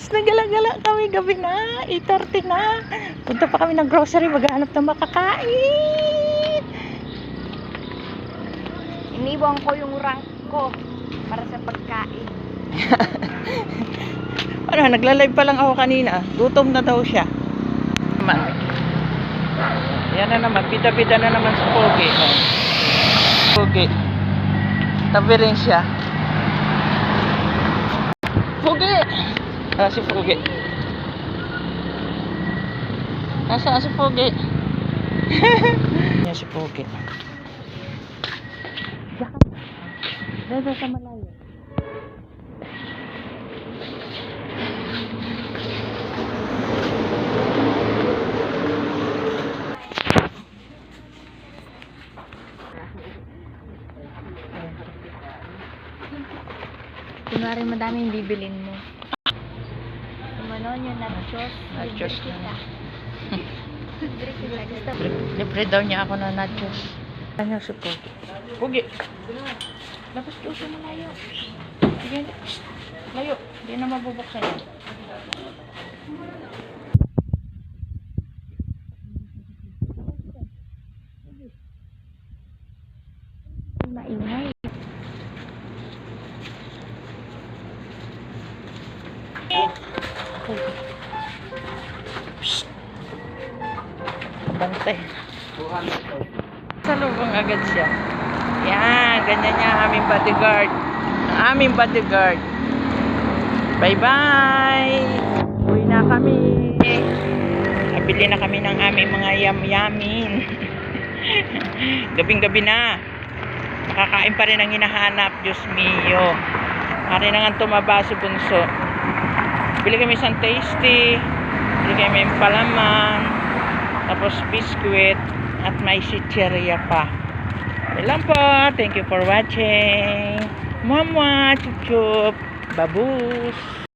Nagala-gala kami, gabi na, 8:30 na. Punta pa kami ng grocery, maghanap ng makakain. Iniwan ko yung rank ko para sa pagkain. Ano, nagla-live pa lang ako kanina. Gutom na daw siya. Man. Yan na naman, pida-pida na naman sa Pogi. Oh. Pogi. Tabi rin siya. Pogi! Ah, si Pogi. Nasaan si Pogi? Yan si Pogi. Dito sa malayo. Kunwari madaming bibilin mo. Kumanon yung nachos. Nachos na. Libre kita. Libre daw niya ako na nachos. Ano si Pogi? Pogi! Labas doon sa malayo. Sige, layo. Hindi na mabubuksan yan. Maingay. Bantay. Salubong agad siya. Yan, ganyan niya ang aming bodyguard. Ang aming bodyguard. Bye-bye! Uwi na kami. Nabili na kami ng aming mga yam-yamin. Gabing-gabi na. Makakain pa rin ang hinahanap. Diyos mio. Pare na nga tumaba si Bunso. Bili kami isang tasty. Bili kami yung palaman. Tapos biskuit. At may chicheria pa. Yan lang po. Thank you for watching. Mama, chup chup. Babus.